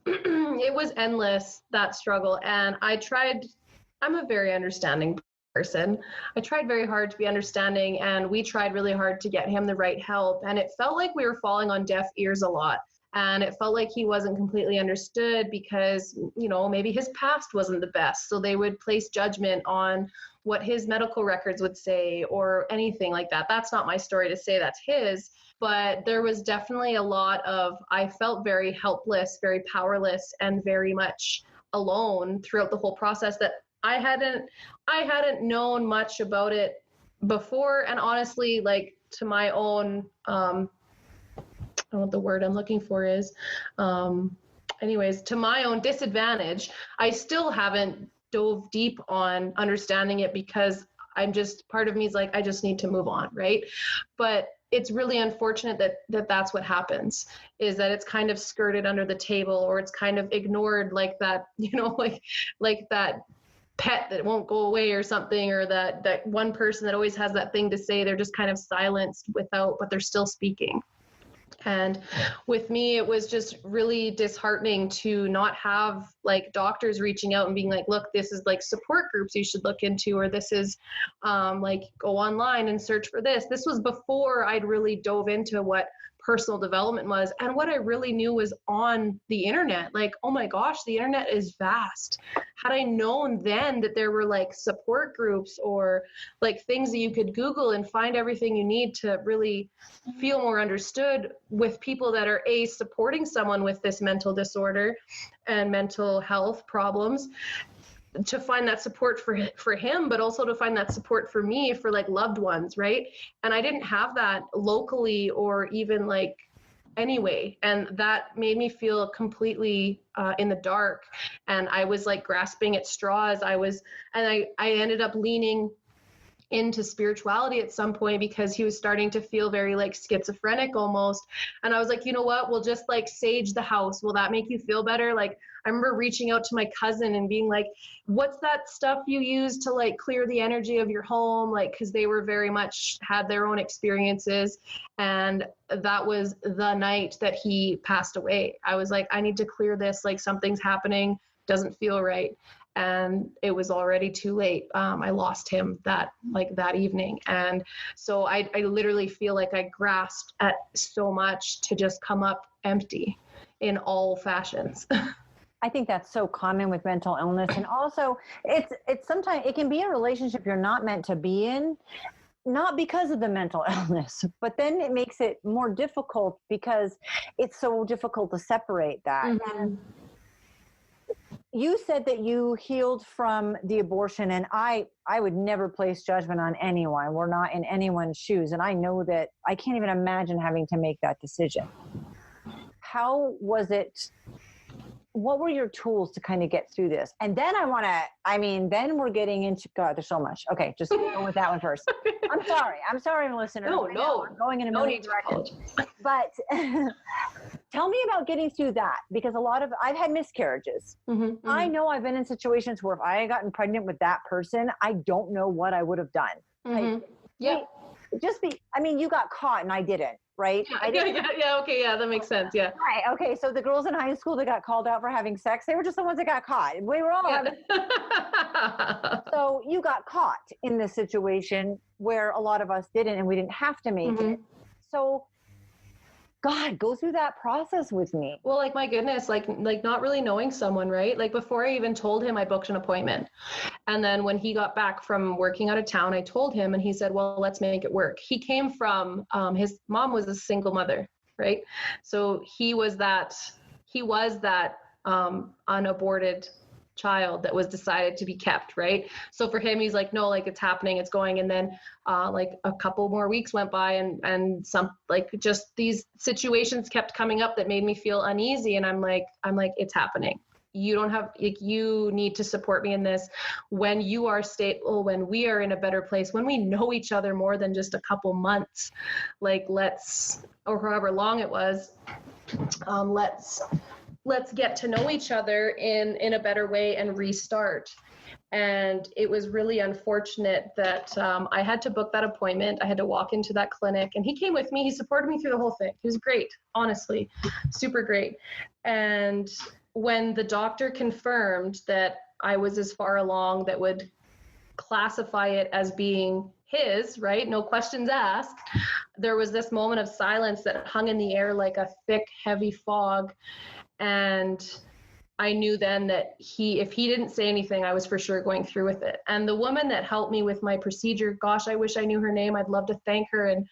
endless, that struggle. And I'm a very understanding person. I tried very hard to be understanding, and we tried really hard to get him the right help. And it felt like we were falling on deaf ears a lot. And it felt like he wasn't completely understood because, maybe his past wasn't the best. So they would place judgment on what his medical records would say or anything like that. That's not my story to say, that's his. But there was definitely a lot of, I felt very helpless, very powerless, and very much alone throughout the whole process, that I hadn't known much about it before. And honestly, like, to my own, I don't know what the word I'm looking for is, to my own disadvantage, I still haven't dove deep on understanding it because part of me is like, I just need to move on, right? But it's really unfortunate that that's what happens, is that it's kind of skirted under the table, or it's kind of ignored, like that, like that pet that won't go away or something, or that one person that always has that thing to say, they're just kind of silenced but they're still speaking. And with me, it was just really disheartening to not have like doctors reaching out and being like, look, this is like support groups you should look into, or this is like, go online and search for this. This was before I'd really dove into what personal development was, and what I really knew was on the internet. Like, oh my gosh, the internet is vast. Had I known then that there were like support groups or like things that you could Google and find everything you need to really feel more understood with people that are supporting someone with this mental disorder and mental health problems, to find that support for him, but also to find that support for me, for like loved ones, right? And I didn't have that locally or even like anyway, and that made me feel completely in the dark. And I was like grasping at straws. I ended up leaning into spirituality at some point because he was starting to feel very like schizophrenic almost. And I was like, you know what, we'll just like sage the house. Will that make you feel better? Like, I remember reaching out to my cousin and being like, what's that stuff you use to like clear the energy of your home? Like, because they were very much had their own experiences. And that was the night that he passed away. I was like, I need to clear this. Like, something's happening, doesn't feel right. And it was already too late. I lost him that evening. And so I literally feel like I grasped at so much to just come up empty in all fashions. I think that's so common with mental illness. And also it's sometimes it can be a relationship you're not meant to be in, not because of the mental illness, but then it makes it more difficult because it's so difficult to separate that. Mm-hmm. And you said that you healed from the abortion, and I would never place judgment on anyone. We're not in anyone's shoes. And I know that I can't even imagine having to make that decision. How was it? What were your tools to kind of get through this? And then then we're getting into, God, there's so much. Okay, just go with that one first. I'm sorry, listeners. No. I'm going in a million directions. But tell me about getting through that, because I've had miscarriages. Mm-hmm, mm-hmm. I know I've been in situations where if I had gotten pregnant with that person, I don't know what I would have done. Mm-hmm. Yeah. You got caught and I didn't. right? Okay, yeah, that makes sense. Yeah. Right. Okay. So the girls in high school that got called out for having sex, they were just the ones that got caught. We were all having. So you got caught in this situation where a lot of us didn't, and we didn't have to make it. So God, go through that process with me. Well, like, my goodness, like not really knowing someone, right? Like, before I even told him, I booked an appointment. And then when he got back from working out of town, I told him, and he said, well, let's make it work. He came from, his mom was a single mother, right? So he was that unaborted child that was decided to be kept, right? So for him, he's like, no, like, it's happening, it's going. And then like a couple more weeks went by, and some, like, just these situations kept coming up that made me feel uneasy. And I'm like, it's happening. You don't have, like, you need to support me in this. When you are stable, when we are in a better place, when we know each other more than just a couple months, like, or however long it was, let's get to know each other in a better way and restart. And it was really unfortunate that I had to book that appointment. I had to walk into that clinic, and he came with me. He supported me through the whole thing. He was great, honestly, super great. And when the doctor confirmed that I was as far along that would classify it as being his, right? No questions asked. There was this moment of silence that hung in the air like a thick, heavy fog. And I knew then that if he didn't say anything, I was for sure going through with it. And the woman that helped me with my procedure, gosh, I wish I knew her name. I'd love to thank her and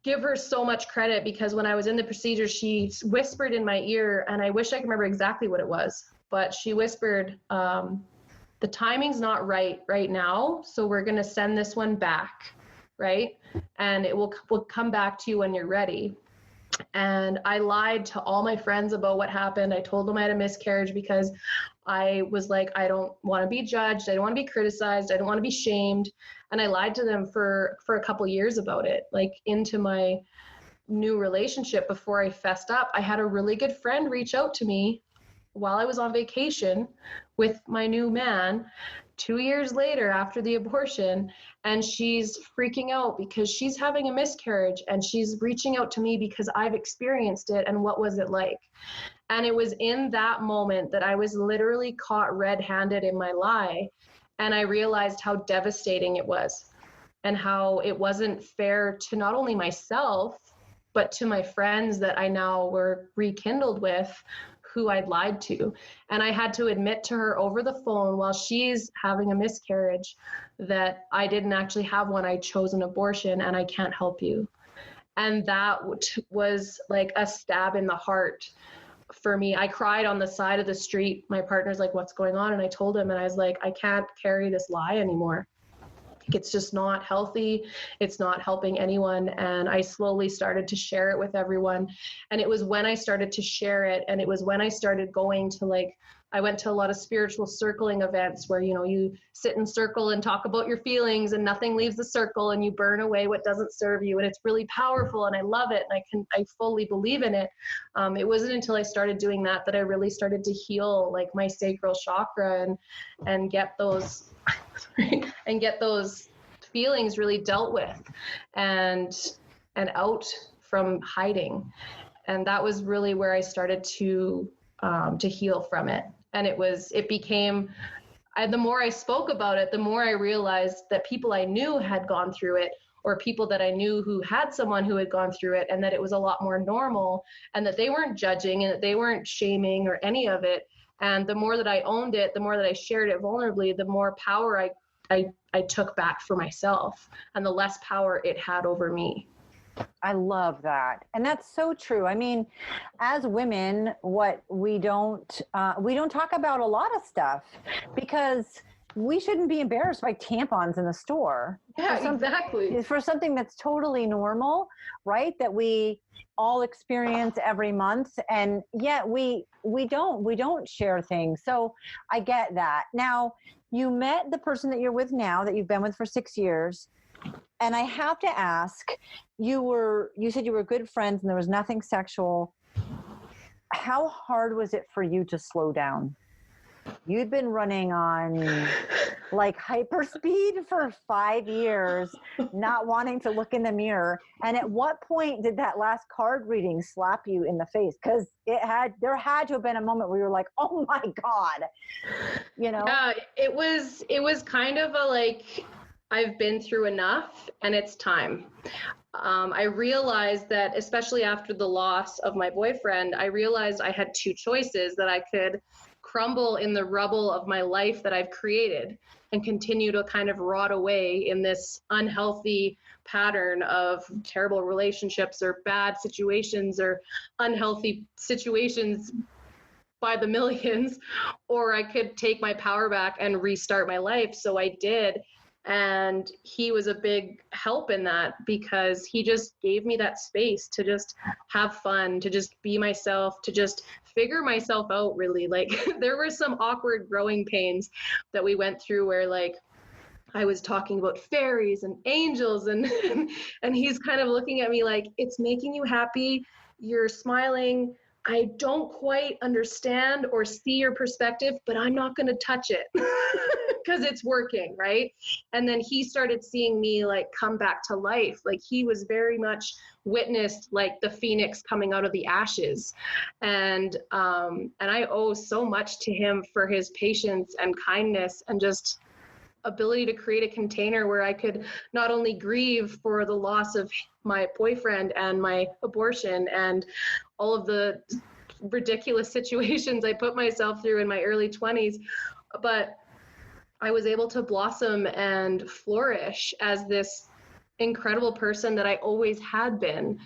give her so much credit, because when I was in the procedure, she whispered in my ear, and I wish I could remember exactly what it was, but she whispered, the timing's not right now, so we're going to send this one back, right? And it will come back to you when you're ready. And I lied to all my friends about what happened. I told them I had a miscarriage because I was like, I don't want to be judged. I don't want to be criticized. I don't want to be shamed. And I lied to them for a couple years about it, like into my new relationship. Before I fessed up, I had a really good friend reach out to me while I was on vacation with my new man 2 years later after the abortion, and she's freaking out because she's having a miscarriage, and she's reaching out to me because I've experienced it and what was it like. And it was in that moment that I was literally caught red-handed in my lie, and I realized how devastating it was and how it wasn't fair to not only myself but to my friends that I now were rekindled with, who I'd lied to. And I had to admit to her over the phone while she's having a miscarriage that I didn't actually have one. I chose an abortion, and I can't help you. And that was like a stab in the heart for me. I cried on the side of the street. My partner's like, what's going on? And I told him, and I was like, I can't carry this lie anymore. It's just not healthy. It's not helping anyone. And I slowly started to share it with everyone. And it was when I started to share it, and it was when I started going to, like, I went to a lot of spiritual circling events where, you know, you sit in circle and talk about your feelings and nothing leaves the circle, and you burn away what doesn't serve you. And it's really powerful, and I love it. And I fully believe in it. It wasn't until I started doing that I really started to heal, like, my sacral chakra and get those and get those feelings really dealt with and out from hiding. And that was really where I started to heal from it. And it became, the more I spoke about it, the more I realized that people I knew had gone through it, or people that I knew who had someone who had gone through it, and that it was a lot more normal, and that they weren't judging, and that they weren't shaming or any of it. And the more that I owned it, the more that I shared it vulnerably, the more power I took back for myself, and the less power it had over me. I love that. And that's so true. I mean, as women, what we don't talk about a lot of stuff, because we shouldn't be embarrassed by tampons in the store. Yeah, exactly. For something that's totally normal, right? That we all experience every month. And yet we don't share things. So I get that. Now, you met the person that you're with now, that you've been with for 6 years. And I have to ask, you said you were good friends and there was nothing sexual. How hard was it for you to slow down? You'd been running on like hyperspeed for 5 years, not wanting to look in the mirror. And at what point did that last card reading slap you in the face? Because there had to have been a moment where you were like, oh my God, Yeah, it was kind of a like, I've been through enough and it's time. I realized that, especially after the loss of my boyfriend, I realized I had two choices: that I could crumble in the rubble of my life that I've created and continue to kind of rot away in this unhealthy pattern of terrible relationships or bad situations or unhealthy situations by the millions, or I could take my power back and restart my life. So I did. And he was a big help in that, because he just gave me that space to just have fun, to just be myself, to just figure myself out, really. Like, there were some awkward growing pains that we went through where, like, I was talking about fairies and angels, and and he's kind of looking at me like, it's making you happy, you're smiling, I don't quite understand or see your perspective, but I'm not going to touch it because it's working, right? And then he started seeing me like come back to life. Like, he was very much witnessed like the phoenix coming out of the ashes. And I owe so much to him for his patience and kindness and just ability to create a container where I could not only grieve for the loss of my boyfriend and my abortion and all of the ridiculous situations I put myself through in my early 20s, but I was able to blossom and flourish as this incredible person that I always had been.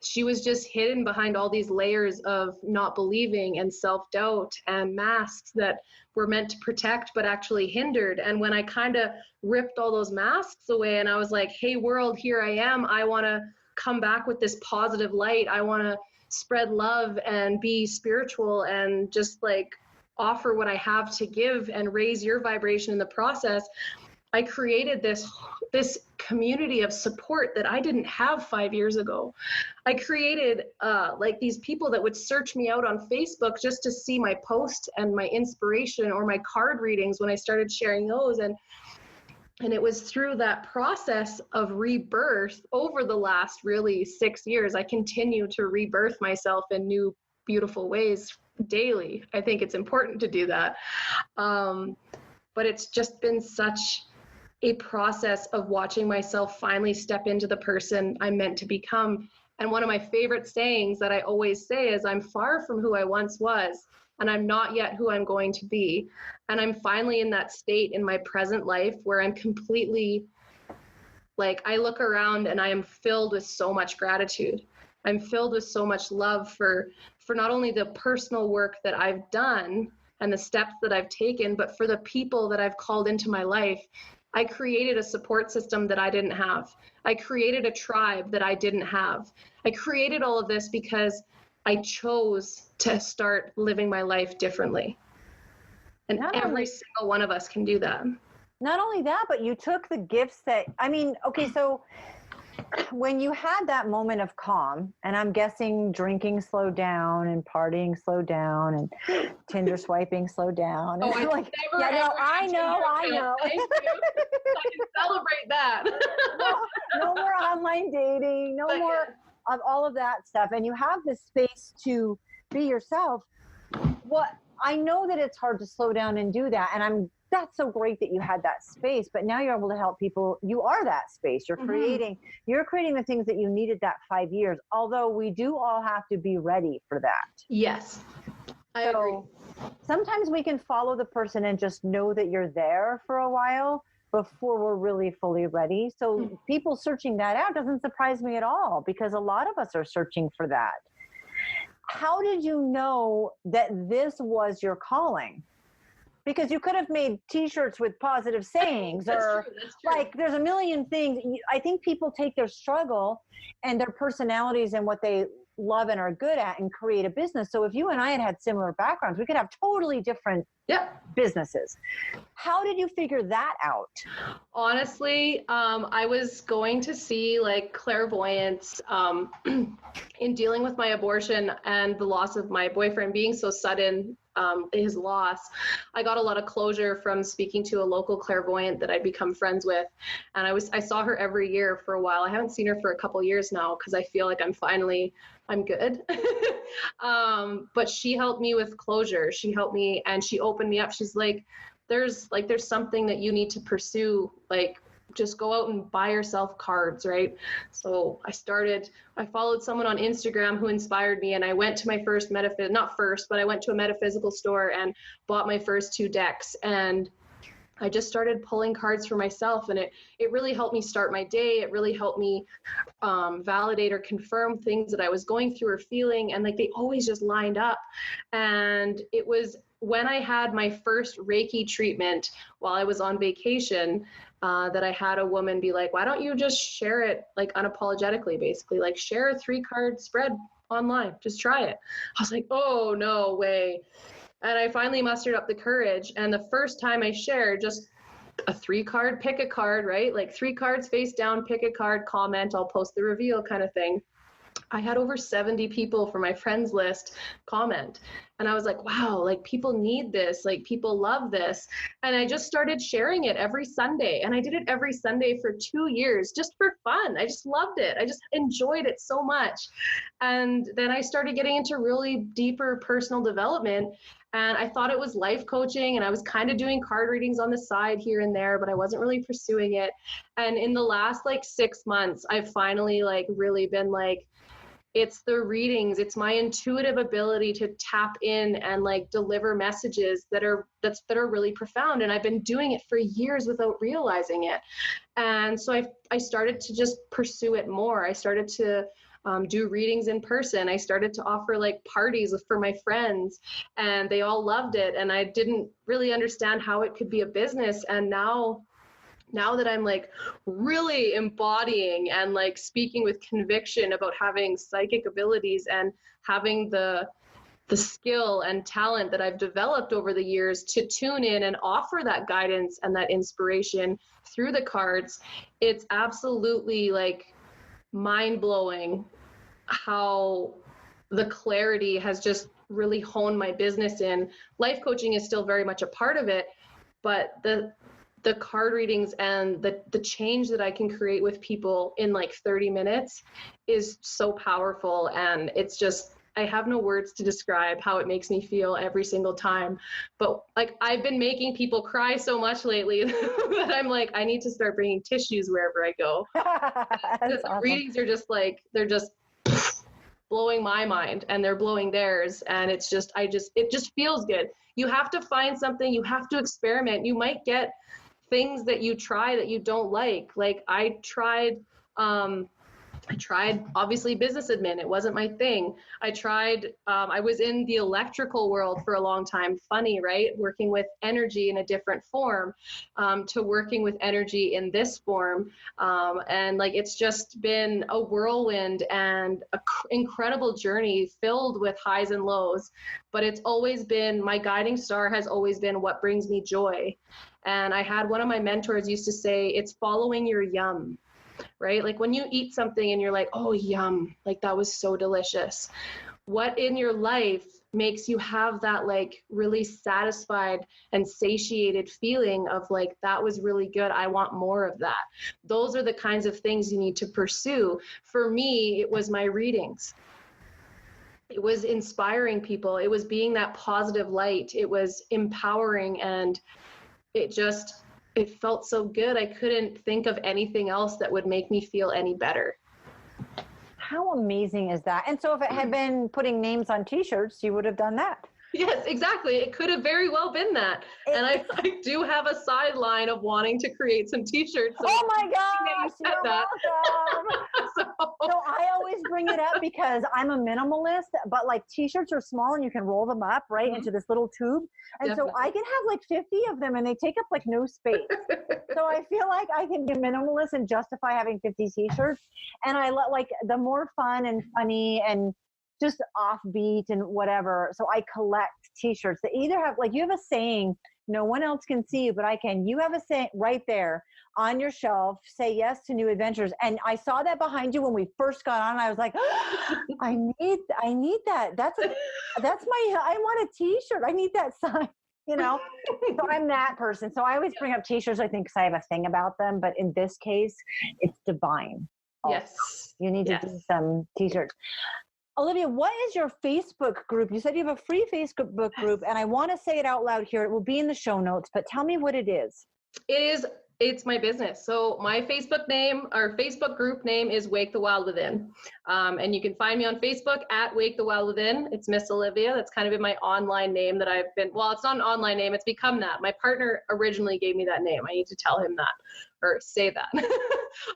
She was just hidden behind all these layers of not believing and self-doubt and masks that were meant to protect but actually hindered. And when I kind of ripped all those masks away and I was like, hey world, here I am, I want to come back with this positive light, I want to spread love and be spiritual and just like offer what I have to give and raise your vibration in the process, I created this community of support that I didn't have 5 years ago. I created like these people that would search me out on Facebook just to see my posts and my inspiration or my card readings when I started sharing those. And it was through that process of rebirth over the last really 6 years, I continue to rebirth myself in new, beautiful ways daily. I think it's important to do that. But it's just been such a process of watching myself finally step into the person I'm meant to become. And one of my favorite sayings that I always say is, I'm far from who I once was, and I'm not yet who I'm going to be. And I'm finally in that state in my present life where I'm completely, like, I look around and I am filled with so much gratitude. I'm filled with so much love for not only the personal work that I've done and the steps that I've taken, but for the people that I've called into my life. I created a support system that I didn't have. I created a tribe that I didn't have. I created all of this because I chose to start living my life differently. And every single one of us can do that. Not only that, but you took the gifts that, I mean, okay, so when you had that moment of calm, and I'm guessing drinking slowed down and partying slowed down and Tinder swiping slowed down. Oh, and like, never, yeah, no, I know. Thank you. I can celebrate that. No more online dating, no more of all of that stuff. And you have this space to be yourself. What I know that it's hard to slow down and do that. And that's so great that you had that space, but now you're able to help people. You are that space. You're creating the things that you needed that 5 years. Although we do all have to be ready for that. Yes. I agree. Sometimes we can follow the person and just know that you're there for a while before we're really fully ready. So people searching that out doesn't surprise me at all, because a lot of us are searching for that. How did you know that this was your calling? Because you could have made t-shirts with positive sayings That's or true. like there's a million things. I think people take their struggle and their personalities and what they love and are good at and create a business. So if you and I had similar backgrounds, we could have totally different businesses. How did you figure that out? Honestly, I was going to see like clairvoyance in dealing with my abortion and the loss of my boyfriend being so sudden. his loss, I got a lot of closure from speaking to a local clairvoyant that I'd become friends with. And I saw her every year for a while. I haven't seen her for a couple years now because I feel like I'm good. But she helped me with closure. She helped me and she opened me up. She's like, there's something that you need to pursue. Like, just go out and buy yourself cards, right? So I followed someone on Instagram who inspired me, and I went to my first I went to a metaphysical store and bought my first 2 decks. And I just started pulling cards for myself, and it really helped me start my day. It really helped me validate or confirm things that I was going through or feeling, and like they always just lined up. And it was when I had my first Reiki treatment while I was on vacation that I had a woman be like, why don't you just share it like unapologetically, basically, like share a 3-card spread online, just try it. I was like, oh, no way. And I finally mustered up the courage. And the first time I shared just a 3-card, pick a card, right? Like 3 cards face down, pick a card, comment, I'll post the reveal kind of thing. I had over 70 people from my friends list comment. And I was like, wow, like people need this, like people love this. And I just started sharing it every Sunday. And I did it every Sunday for 2 years just for fun. I just loved it. I just enjoyed it so much. And then I started getting into really deeper personal development. And I thought it was life coaching, and I was kind of doing card readings on the side here and there, but I wasn't really pursuing it. And in the last like 6 months, I've finally like really been like, it's the readings, it's my intuitive ability to tap in and like deliver messages that are really profound. And I've been doing it for years without realizing it. And so I started to just pursue it more. I started to do readings in person. I started to offer like parties for my friends, and they all loved it. And I didn't really understand how it could be a business. And now that I'm like really embodying and like speaking with conviction about having psychic abilities and having the skill and talent that I've developed over the years to tune in and offer that guidance and that inspiration through the cards, it's absolutely like mind-blowing how the clarity has just really honed my business in. Life coaching is still very much a part of it, but the card readings and the change that I can create with people in like 30 minutes is so powerful. And it's just, I have no words to describe how it makes me feel every single time. But like, I've been making people cry so much lately that I'm like, I need to start bringing tissues wherever I go. The Awesome. readings are just like, they're just blowing my mind, and they're blowing theirs. And it's just, it just feels good. You have to find something, you have to experiment. You might get things that you try that you don't like. Like I tried obviously business admin. It wasn't my thing. I was in the electrical world for a long time. Funny, right? Working with energy in a different form, to working with energy in this form. And like, it's just been a whirlwind and an incredible journey filled with highs and lows, but it's always been, my guiding star has always been what brings me joy. And I had one of my mentors used to say, it's following your yum, right? Like when you eat something and you're like, oh, yum, like that was so delicious. What in your life makes you have that like really satisfied and satiated feeling of like, that was really good, I want more of that? Those are the kinds of things you need to pursue. For me, it was my readings. It was inspiring people. It was being that positive light. It was empowering, and it felt so good. I couldn't think of anything else that would make me feel any better. How amazing is that? And so if it had been putting names on t-shirts, you would have done that. Yes, exactly. It could have very well been that. And I do have a sideline of wanting to create some t-shirts. So oh my gosh, you're welcome. So I always bring it up because I'm a minimalist, but like t-shirts are small and you can roll them up right into this little tube. And Definitely. So I can have like 50 of them and they take up like no space. So I feel like I can be minimalist and justify having 50 t-shirts. And I like the more fun and funny and just offbeat and whatever. So I collect t-shirts that either have, like, you have a saying No one else can see you, but I can. You have a saying right there on your shelf, say yes to new adventures. And I saw that behind you when we first got on. I was like, I need that. That's I want a t-shirt. I need that sign, So I'm that person. So I always bring up t-shirts, I think, because I have a thing about them. But in this case, it's divine. Yes. You need to do some t-shirts. Olivia, what is your Facebook group? You said you have a free Facebook group, and I want to say it out loud here. It will be in the show notes, but tell me what it is. It's my business. So my Facebook group name is Wake the Wild Within. And you can find me on Facebook at Wake the Wild Within. It's Miss Olivia. That's kind of been my online name that it's not an online name. It's become that. My partner originally gave me that name. I need to tell him that or say that.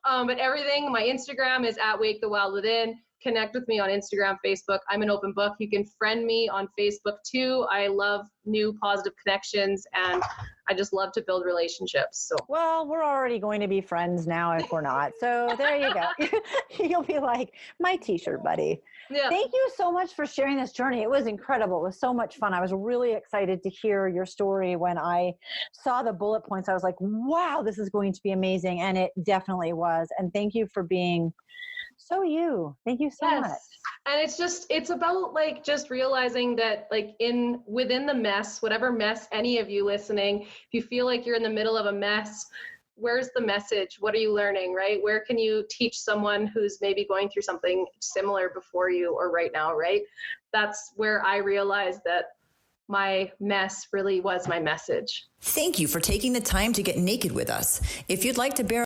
But everything, my Instagram is at Wake the Wild Within. Connect with me on Instagram, Facebook. I'm an open book. You can friend me on Facebook too. I love new positive connections, and I just love to build relationships. So, well, we're already going to be friends now if we're not. So there you go. You'll be like my t-shirt buddy. Yeah. Thank you so much for sharing this journey. It was incredible. It was so much fun. I was really excited to hear your story. When I saw the bullet points, I was like, wow, this is going to be amazing. And it definitely was. And thank you for being so you. Thank you so much. And it's about just realizing that within the mess, whatever mess any of you listening, if you feel like you're in the middle of a mess, where's the message? What are you learning, right? Where can you teach someone who's maybe going through something similar before you or right now, right? That's where I realized that my mess really was my message. Thank you for taking the time to get naked with us. If you'd like to bear